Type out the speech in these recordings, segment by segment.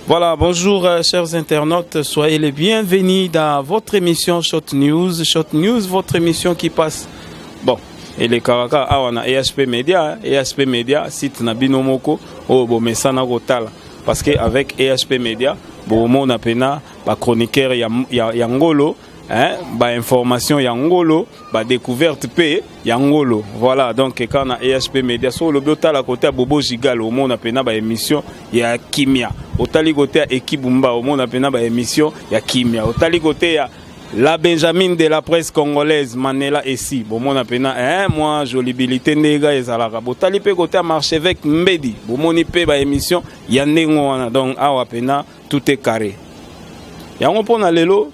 Voilà, bonjour chers internautes, soyez les bienvenus dans votre émission Short News. Short News, votre émission qui passe. Bon, et les Karaka, on a ESP Media, site na binomoko, bon, mais ça n'a pas parce qu'avec ESP Media, bon, on a pena, chroniqueur Yangolo, information Yangolo, découverte P Yangolo. Voilà, donc quand on a ESP Media, sur le biota à côté à Bobo Gigal, au monde a pena, émission, il y a Kimia. Au taligoté à Ekibumba, au monde a pena, émission, il y a Kimia. Au taligoté à la Benjamin de la presse congolaise, Manela Essi. Bon, mon appena, moi, jolibilité nega et zalara. Bon, talipé côté à Marchevêque Mbedi. Bon, mon ipé, émission, yandengo, donc, awapena, tout est carré. Yango pona lelo,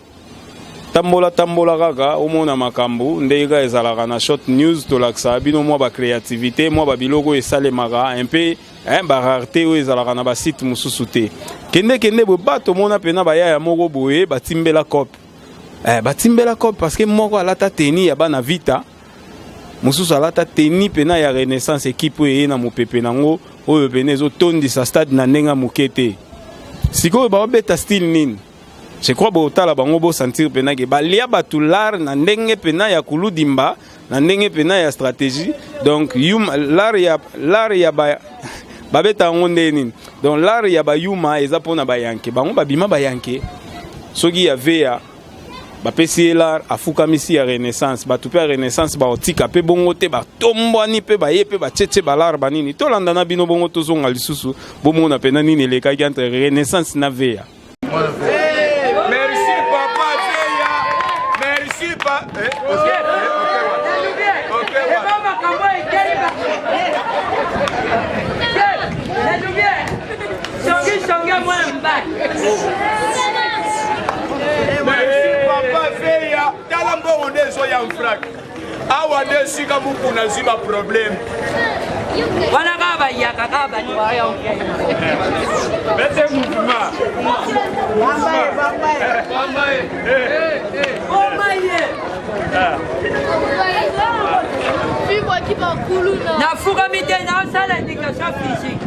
tambola gaga, au monde à Makambu, ndega et zalara na short news, to laksa, bino moi, créativité, moi, bilogo et salemara, un peu, rareté, ou et zalara na site mususute. Kende, bo bato, mon appena, ya mogo boé, timbe la cop. Batimbela cop parce que moko alata teni ya bana vita mususu alata teni pena ya renaissance équipe ye na mopepe nango oyo pene zo tondi sa stade na nenga mukete siko ba beta style nini je crois bo tala bango bo sentir pena ke balia batular na ndenge pena ya kuludimba na ndenge pena ya stratégie donc lar ya ba beta ngonde nini donc lar ya ba yuma eza pona ba yanke bango babima ba yanke soki ya veya bapesi l'art afuka misi ya renaissance batupe ya renaissance ba otika pe bongo te ba tombwani pe ba yepe ba tchetche balar banini to landa na bino bongo to zonga lisusu bomona pena nini le kaki entre renaissance na veya merci papa veya merci pa awa nde sika mukuna ziba problème wana kaba yaka kaba ni waya okay bete mouvement na fuka mite na sala indication physique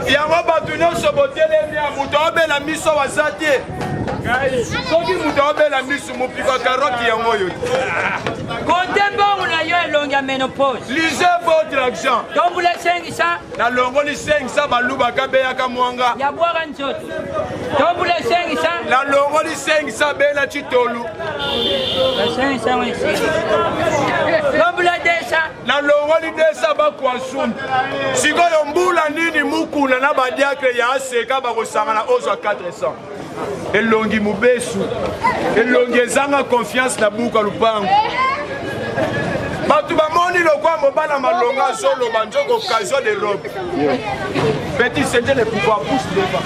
yango bato nyonso botelemi ya moto obela miso waza te soki moto obela miso mopika karoti yango oyo kote mbongo na yo elongi ya ménopause lisez votre argent tombula 500 nalongoli 500 balubaka beyaka mwanga ya bwaka nzoto tombula 500 nalongoli 500 bena chitolu tombula 200 nalongoli 200 bakwasum sikoyo mbula nini mukuna na badiakre ya aseka bakosangana ozwa 400 elongi mubesu elongi ezanga confiance na buka lupango bato bamoni lokwa mobala malonga azoloba nzoko occasion de robe petit c'était le pouvoir pousse devant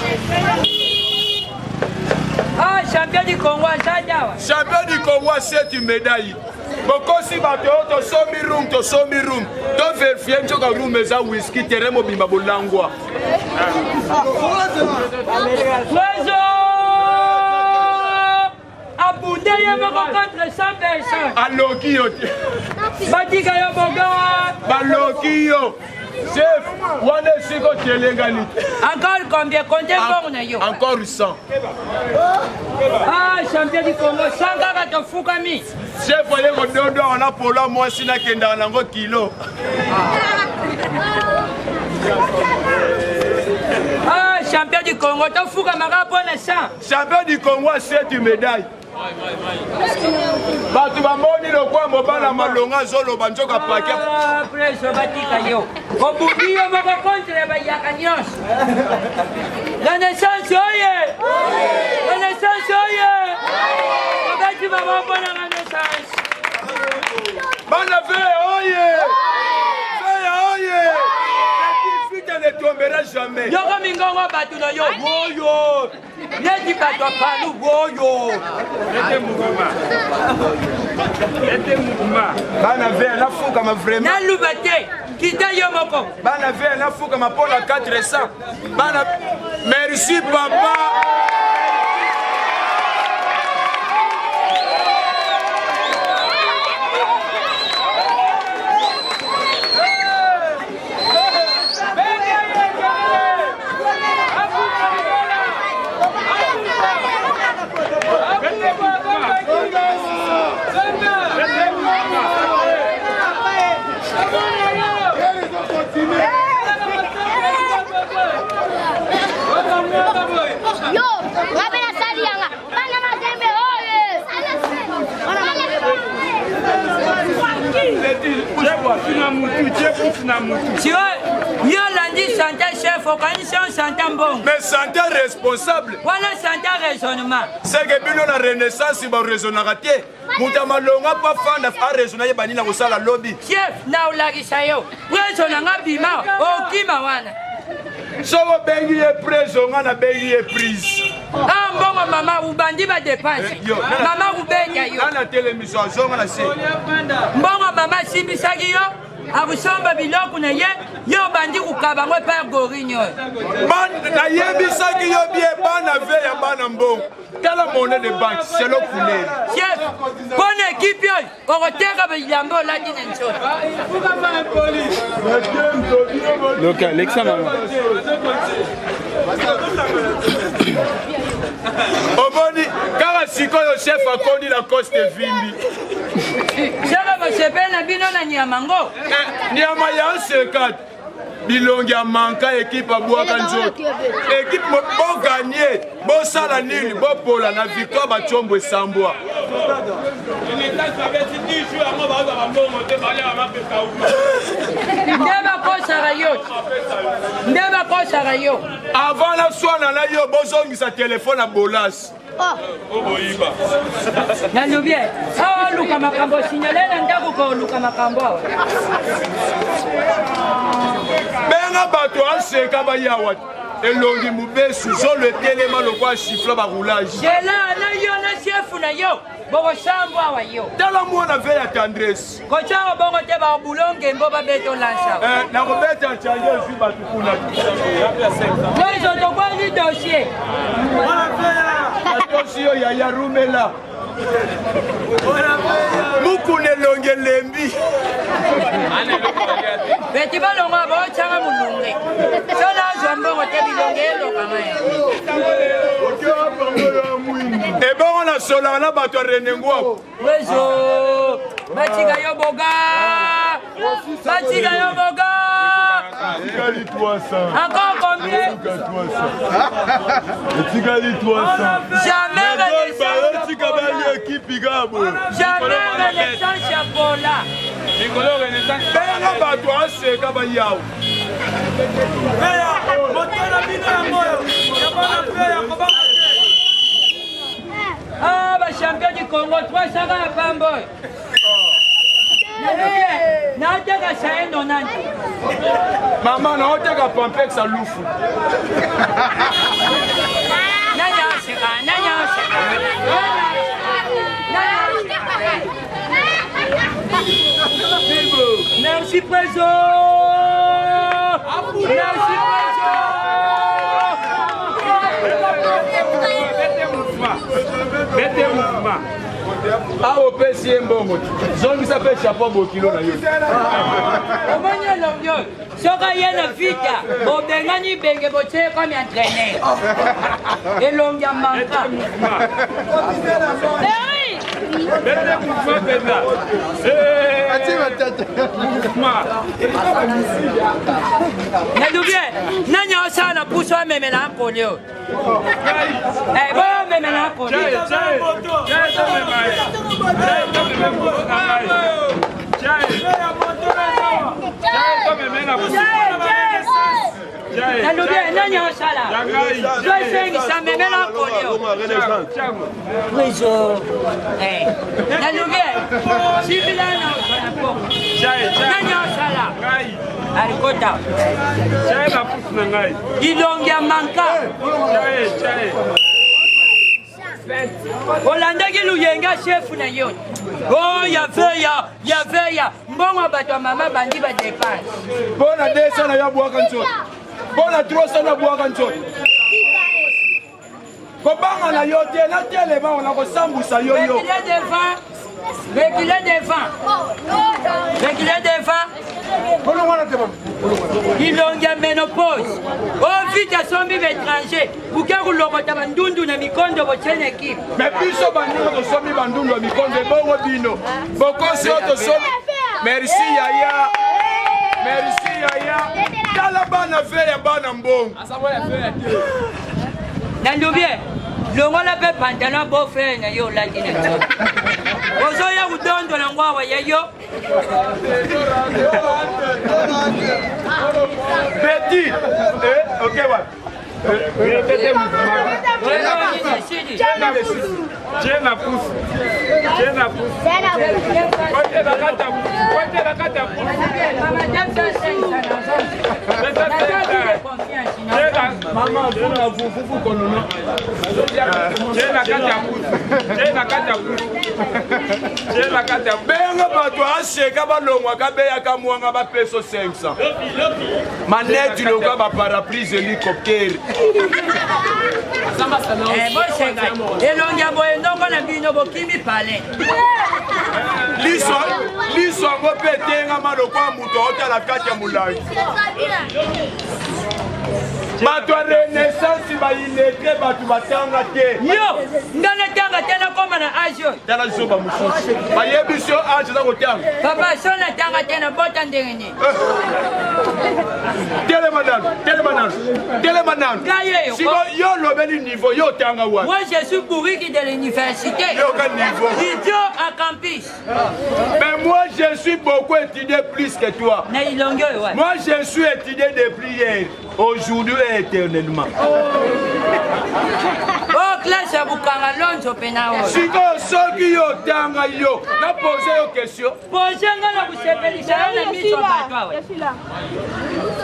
champion du Congo azajawa champion du Congo c'est une médaille bokosi bato tosomi room to verifie nzoka room eza whisky terrain mobimba bolangwa abunde ye moko contre 100 personnes aloki yo te batika yo boga baloki yo chef wana esiko telengani encore combien comptez mbongo na yo encore 100 champion du Congo 100 kaka tofukami chef oye kododo wana polo mwasi nakendaka nango kilo champion du Congo tofukamaka mpona 100 champion du Congo c'est une médaille bato bamoni lokwa mobala malonga azoloba nzoka pake preso batika yo obuki yo moko contre bayaka nyonso renaissance oye renaissance oye obati baba mpona renaissance bana veye oye veye oye ne tombera jamais yoko mingongo bato na yo boyo neti bato apalu boyo ete mouvement bana veye nafukama vraiment naluba te kita yo moko bana veye nafukama mpona 400 bana merci papa Tu vois, yo lundi santé chef, organisation santé bon. Mais santé responsable. Voilà santé raisonnement. C'est que bino na renaissance ba raisonner raté. Muta malonga pa fanda fa raisonner bani na kosala lobby. Chef, na ulagisa yo. Raisonner ngabima, okima wana. Sobo bengi ye preso ngana bengi ye prise. Ah mbongo mama ubandi ba dépense. Mama ubenya yo. Nana télévision zonga na se. Mbongo mama simbisaki yo. Akusomba biloko na ye yo bandi kukaba ngwe pa gorinyo. Man na yebisaki yo bien bana ve ya bana mbongo. Tala monnaie de banque, c'est le poulet. Chef, bonne équipe yo. Okoteka bilambo la dine nchota. Donc l'examen. Oboni, kaka sikoyo chef akondi la coste vindi. Chef ba sepena bino na nyamango. Nyama ya 50. Bilongi a manka équipe à Boakanjo. Équipe bon gagné, bon sala nil, bon pola na victoire ba Chombo Samboa. Avant la soirée na yo bozongi sa téléphone à Bolas. Oboyiba. Nalubie. Ah luka makambo signalé ndako ko luka makambo. Benga bato aseka ba yawa. Elongi mubesu zo le téléma le quoi chiffre ba roulage. Jela na yo na chef na yo. Bobo sambwa wa yo. Tala mwana ve ya tendresse. Kocha bongo te ba bulonge mboba beto lansa. Na robeta change ju ba tukuna. Wezo to kwa ni dossier. Dossier ya ya rumela. Mukune longe lembi. Beti balonga ba changa mulunge. Sola jombo te bilonge lo kama. Et bon on a sola na bato renengwa. Wezo batika yo boga. Batika yo boga. Tigali 300. Encore combien? 300. Tigali 300. Jamais renaissance. Tigali équipe gabo. Jamais renaissance ya bola. Nicolas renaissance. Benga bato aseka ba yawo. Meya, motona bino ya moyo. Ya bana peya ko ba. Ah, bah champion du Congo, 300 à Pamboy. Nataka sae nonani. Maman, na oteka pampex a lufu. Nanya seka, nanya seka. Merci président. Merci Mettez mouvement. Ah, au PC Mbongo. Zombi s'appelle chapeau bokilo na yo. Omanya l'onyo. Soka yena vita. Obengani benge boche comme entraîneur. Et l'onga manka. Mettez mouvement maintenant. Nadubie, nanya osana puso memela polio. Eh, bo memela polio. Nadubie, nanya osala. Joy sengi sa memela polio. Wezo. Eh. Nadubie, sibilana osana po. Nanya osala. Alikota. Chai la pousse na ngai. Ilongia manka. Chai. Olanda ki luyenga chef na yo. Oh ya veya. Mbongo bato mama bandi ba dépense. Bona 200 na ya bwaka nzoto. Bona 300 na bwaka nzoto. Kobanga na yo te na telema ona ko sambusa yo yo. Reculer devant. Ilongia ménopause. Oh vite à son vive étranger. Pour que vous l'obtenez bandundu na mikondo bochene équipe. Mais biso bandundu to somi bandundu mikondo bongo bino. Boko si auto somi. Merci Yaya. Merci Yaya. Tala bana ve ya bana mbongo. Nandubie. Longo la pe pantalon beau frère na yo la dina. ozoya kudondo na ngwawa yeyo Petit. Ok, ouais. Tiens la pousse. Maman, vous connaissez. Benga bato asheka balongwa kabeya kamwanga ba peso 500. Manette longa ba parapluie hélicoptère. elongia boye ndongo na bino bokimi pale liso yango mpe etengama lokwa moto aotala kati ya molangi bato ya renaissance bailete bato batanga te yo nga natanga te nakoma na age oyo tala zoba mosusu bayebi so age eza kotanga papa so natanga te nabota ndenge nini telema nanu siko yo lobeli niveau yo otanga wana moi je suis bourriki de l'université yoka niveau idiot à campus mais moi je suis beaucoup étudié plus que toi na ilongi oyo wana moi je suis étudié depuis hier aujourd'hui et éternellement oh classe ya bukanga lonzo pena oyo siko soki yo otanga yo na pose yo question pose nga na kusepelisa yo na miso bato awe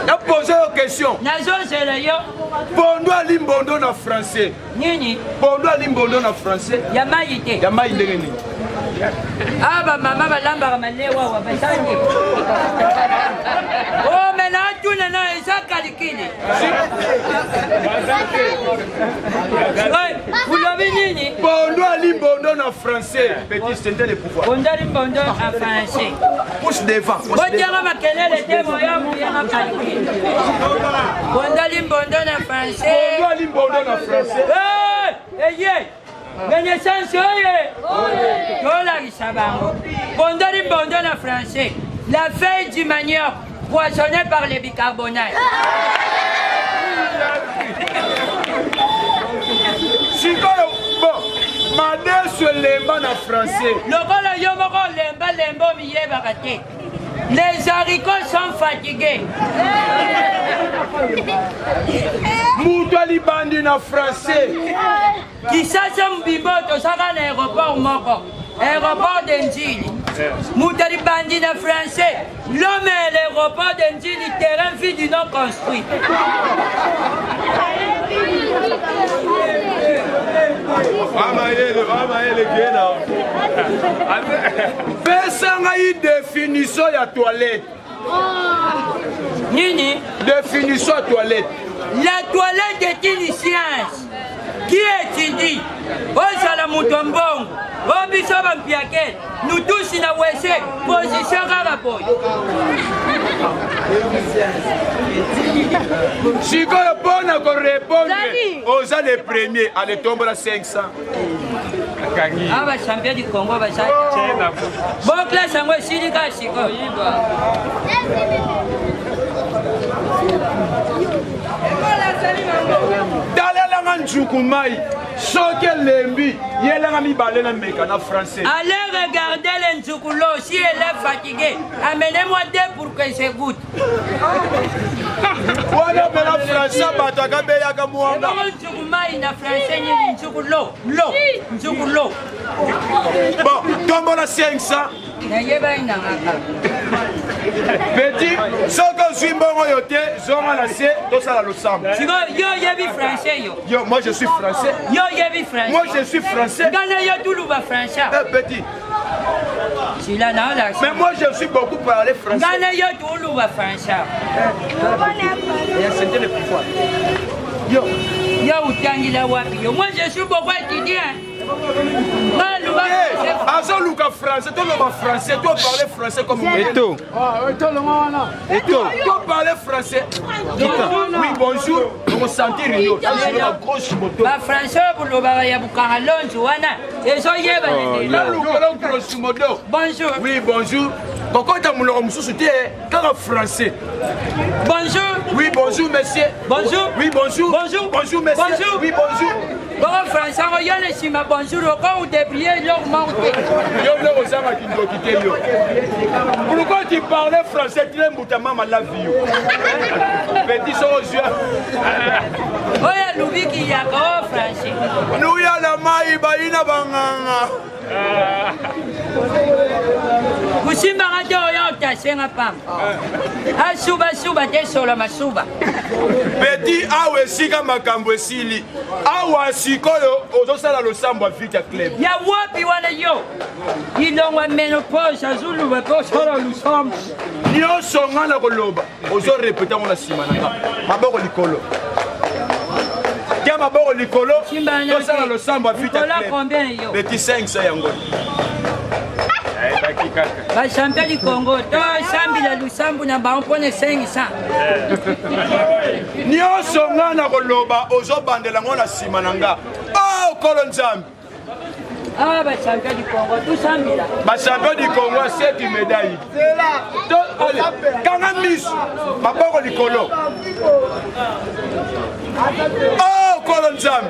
na pose yo question nazozela yo Bondo ali mbondo na français nini Bondo ali mbondo na français ya mayi te ya mayi ndenge nini aba mama balambaka malewa wa basani oh mena tuna na esa kalikini ulobi nini Bondo ali mbondo na français petit c'était le pouvoir Bondo ali mbondo en français pousse devant botianga makelele te moya muyanga kalikini Bondo ali mbondo na français Bondo ali mbondo na français eye Renaissance oye tolakisa bango Bondo ali mbondo na français la feuille du manioc poisonnée par les bicarbonates sikoyo bon madeso lemba na français lokola yo moko lemba omiyebaka te les haricots sont fatigués mutu alibandi na français kisasa mbimbo tosaka na aéroport moko aéroport de Njili mutu alibandi na français l'homme et l'aéroport de Njili terrain vide non construit pesa ngai définition ya toilette nini définition ya toilette la toilette est une science qui étudie ozala mutu mbongo obiso bampiake nous tous na wese position kaka boye sikoyo mpona korépondre oza le premier aletombola 500 aba champion du Congo basaki bon classe yango esili kaka sikoyo talelanga njuku mai soki elembi yelanga mibale na meka na français allez regarder le nzukulo si elle est fatiguée amenez-moi deux pour que je goûte wana mela français bato akabeyaka mwanga ebongo nzuku mai na français nini nzukulo nzukulo bon tombola 500 nayebai nangaka petit soki ozwi mbongo yo te zonga na se tosala losambo siko yo yebi français yo moi je suis français yo yebi français moi je suis français ngana yo tuluba français petit sila naola mais moi je suis beaucoup parlé français ngana yo tuluba français c'était le pouvoir yo utangila wapi yo moi je suis beaucoup étudiant azoluka français toloba français to parler français comme Eto to parler français oui bonjour on sentir yo la grosse moto ba français bulobaka ya bukanga lonzo wana ezoyeba la lukala grosse moto bonjour oui bonjour kokota muloko mususu te kaka français bonjour oui bonjour monsieur bonjour oui bonjour bonjour bonjour monsieur bonjour oui bonjour Bon, Français, il y a les cimas, bonjour, quand vous débriez leur manque. Pourquoi tu parlais français, tu aimes ta maman la vie? Petit soja. Oui, l'oubi qui y a gros français. Nous y a la maille, baïna banganga. Kusimba radio yo tasenga pam. Asuba suba tesola masuba. Petit awe sika makambo esili. Awa sikoyo ozosala losambo vita club. Ya wapi wana yo? Ilongwa menopause azulu baposala losambo. Nyonso nga na koloba ozo répéter ngona sima nanga maboko likolo kia maboko likolo tosala losambo vita club petit 5 ça yango ba champion du Congo to sambi la lusambu na ba mpone 500 nyonso nga na koloba ozo bandela ngona sima nanga oh kolo nzambi. Ah, bah, champion du Congo, tout ça, là. Bah, champion du Congo, c'est une médaille. C'est là. Quand on mise, ma parole du colo. Oh, Colonzam.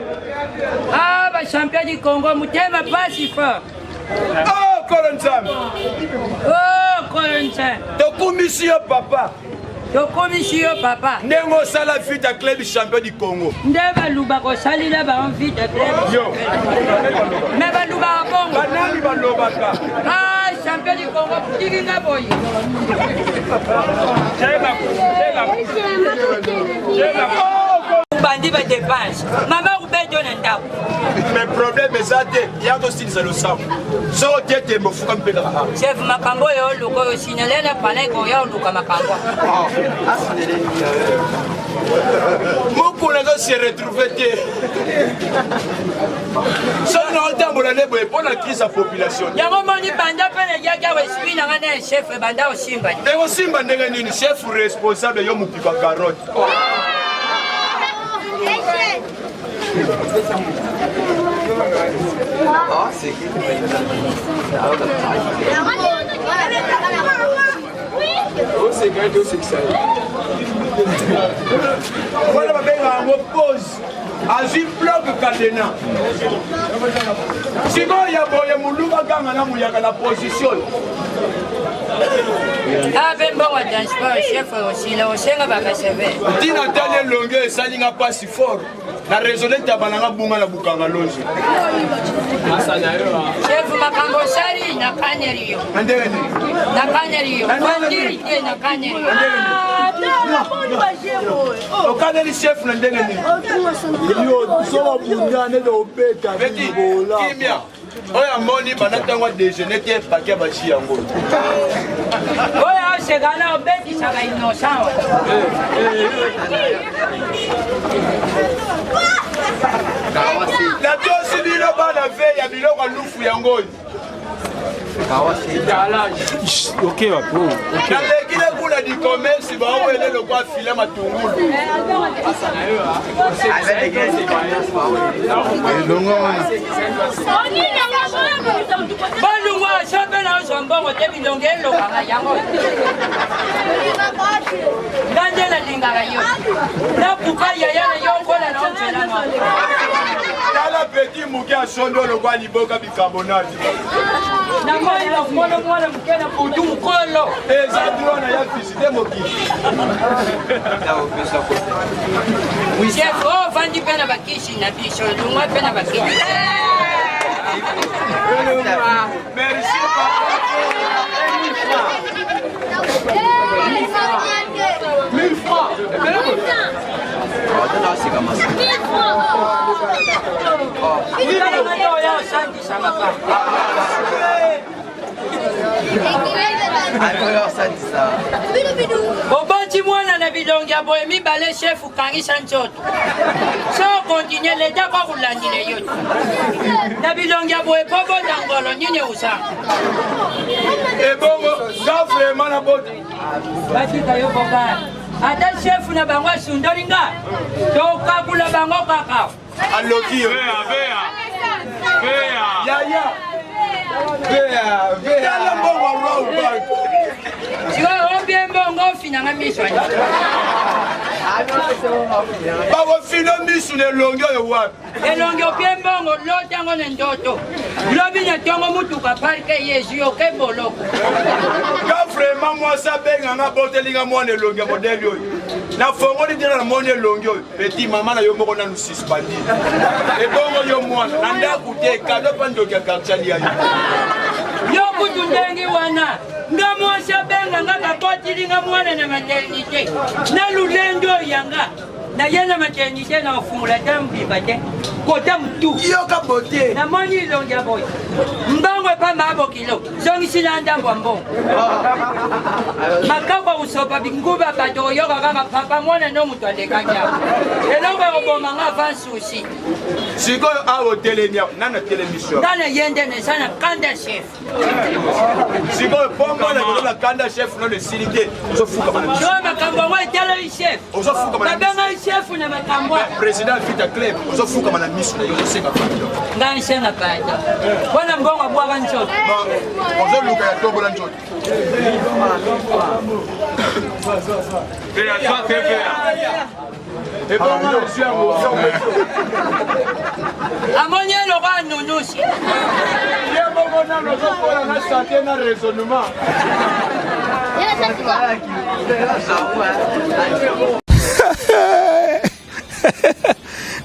Ah, bah, champion du Congo, Moutema pas si fort. Oh, Colonzam. Oh, Colonzam. Donc, commission, papa. Commission, papa. Nengo sala vita club champion du Congo. Ndeba luba ko sali la ba on vita club. Yo. Mais ba luba bongo. Banani ba loba ka. Ah, champion du Congo, tiginga boy. Bandi ba dépense. Mama ubedo na ndako. Mais problème ezate, ya to style le sang. So tete mo fuka mpeka. Chef makambo yo luko yo sinelele pale ko yo luka makambo. Moko na se retrouver te. So na otambola lebo e pour la crise à population. Ya ngomoni banda pele ya ga wespi na ngane chef banda o Simba. Nego Simba ndenge nini chef responsable yo mupika carotte. Ah, c'est qui? Oh, c'est gagné, c'est ça. Voilà ma belle en pause. Azui bloc cadena. Sinon il y a boye muluka ganga na muyaka na position. Ah ben bon wa transport chef aussi là osenga ba kaseve. Dina tale longue salinga pas si fort. Na raisonner tabalanga bunga na bukanga lozi. Chef makambo sari na kaneri yo. Andele. Na kaneri yo. Bandiri te na kaneri. O kaneri chef na ndenge ni. Yo, sola bundane do beta bibola. Kimia. Oya moni banatangwa déjeuner te paquet bachi yango. Oya segana obeti saka innocent. La tosi dilo bana ve ya biloko lufu yango. Ok, bro. Ok. Nalekile kula di commerce ba wele lo kwa file matungulu. Balungwa chape na zombongo te bilongelo kanga yango. Ngandela lingara yo. Na buka ya yo kola na onzela no. Tala petit muke a sondo lo kwa liboka bicarbonate. Na moi la mwana mkena budu mkolo. Eza droit na ya visiter moki. Oui, chef, oh, vandi pena bakishi na biso, lungwa pena bakishi. Merci papa. 1000 francs. Oboti mwana na bilongi ya boye mibale chef ukangisa nzoto. So continue leta kwa kulandile yote. Na bilongi ya boye pobo dangolo nyine usanga. Ebongo, ga vraiment na bote. Batika yo boka. Ata chef na bango sundolinga. To kakula bango kaka. Aloki yo. Vea. Ya. Vea. Yala mbongo round back. Siwa ombie mbongo finanga miswa. bakofina misu na elongi oyo wapi elongi opie mbongo lote yango na ndoto lobi na tongo mutuka parke yesu yoke boloko ka vraiment mwasi abenganga botelinga mwana elongi ya modele oyo nafongoli tena na moni elongi oyo peti mama na yo moko nanu suspandi ebongo yo mwana na ndako te kado mpa ndoki ya kartiali yayo yo kutu ndengi wana nga mwasi abenganga kabotilinga mwana na maternité na lulendo yanga na yena maternité na ofungula te mbiba te kota mtu yoka bote namoni ilongi ya boy mbangwe pamba abo kilo zongisi na ndambwa mbongo makakwa kusopa binguba bato oyoka kaka papa mwana no mutu alekanya eloko ekobomanga ava nsusi sikoyo awo telemi nana telemission ngana yende nesana kanda chef sikoyo pomona kolola kanda chef no le silité ozofuka bana yo makambo ngo etala chef ozofuka bana babenga chef na makambo président vita club ozofuka bana misu na yo osenga pata ngani senga pata wana mbongo abwaka nchoto ozoluka ya tombola nchoto amoni eloko anunusi ye moko nano ozokola na santé na raisonnement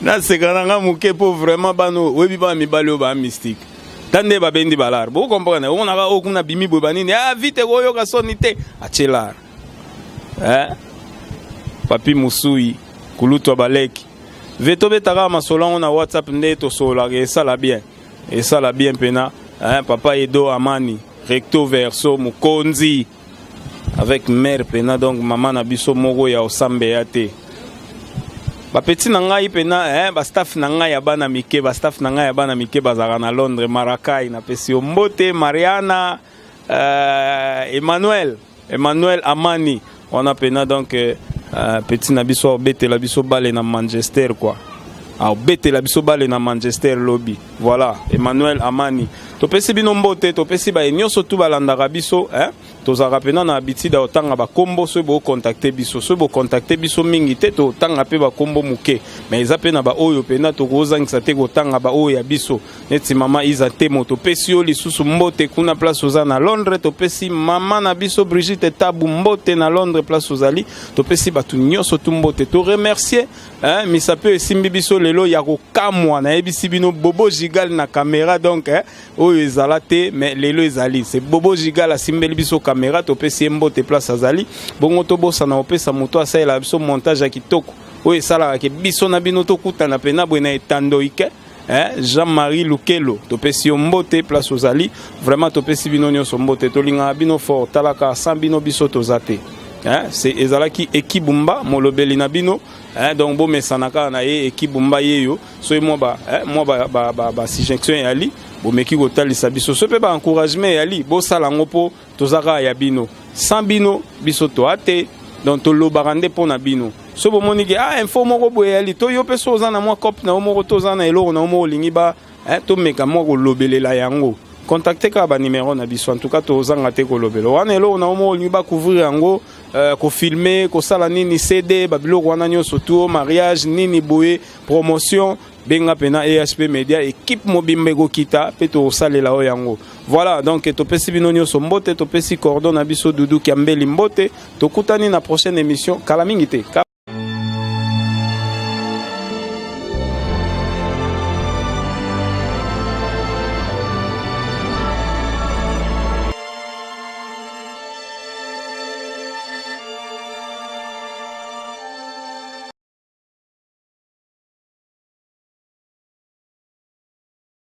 naseka nga moke mpo vraiment bano oyebi bana mibali oyo baa mystique tande babendi balare bokomprene omonaka oyo kuna bimi boye banini vite koyoka soni te atie lare papi musui kulutwa baleki ve tobetaka masolo yango na whatsapp nde tosololaka esala bien mpena papa edo amani recto verso mokonzi avec mère pena donc mama na biso moko ya osambeya te bapeti na ngai pena bastaff na ngai ya bana mike bazalaka na Londres Marakai napesi yo mbote Mariana Emmanuel Amani wana pena donc petit na biso obetela biso bale na Manchester quoi obetela biso bale na Manchester lobby voilà Emmanuel Amani topesi bino mbote topesi ba nyonso tu balandaka biso tozaka pena na habitude otanga bakombo so bo contacter biso mingi te to tanga pe bakombo muke mais eza pena ba oyo pena to kozangisa te ko tanga ba oyo ya biso neti mama iza temo topesi yo lisusu mbote kuna place oza na Londres topesi mama na biso Brigitte Tabu mbote na Londres place ozali topesi batu nyonso tu mbote to remercier misape esimbi biso lelo ya kokamwa na ebisi bino Bobo Gigal na caméra donc oyo ezala te mais lelo ezali c'est Bobo Gigal asimbeli biso caméra topesi mbote place azali bongo to bosa na opesa moto asalela biso montage ya kitoko oyo esalaka ke biso na bino tokutana pena bwe na etandoike Jean-Marie Lukelo topesi mbote place ozali vraiment topesi bino nyonso mbote tolingaka bino fort talaka sans bino biso tozate c'est ezalaki ekibumba molobeli na bino donc bo mesanaka na ye ekibumba yeyo so mo ba suggestion yali bomeki kotalisa biso so pe ba encouragement yali bo sala ngo po tozaka ya bino sans bino biso to ate donc to lobarande pona bino so bomoni ke info moko boye yali to yo pe so za na mwa cop na moko to za na eloko na mo lingi ba to meka moko lobelela yango contacter ka ba numéro na biso en tout cas to zanga te ko lobelo wana eloko na mo lingi ba couvrir yango ko filmer ko sala nini CD ba biloko wana nyonso to mariage nini boye promotion benga pena EHP Media équipe mobimbe go kita pe to salela o yango voilà donc to pesi bino nyonso mbote to pesi cordon na biso Dudu Kiambeli mbote to kutani na prochaine émission kala mingi te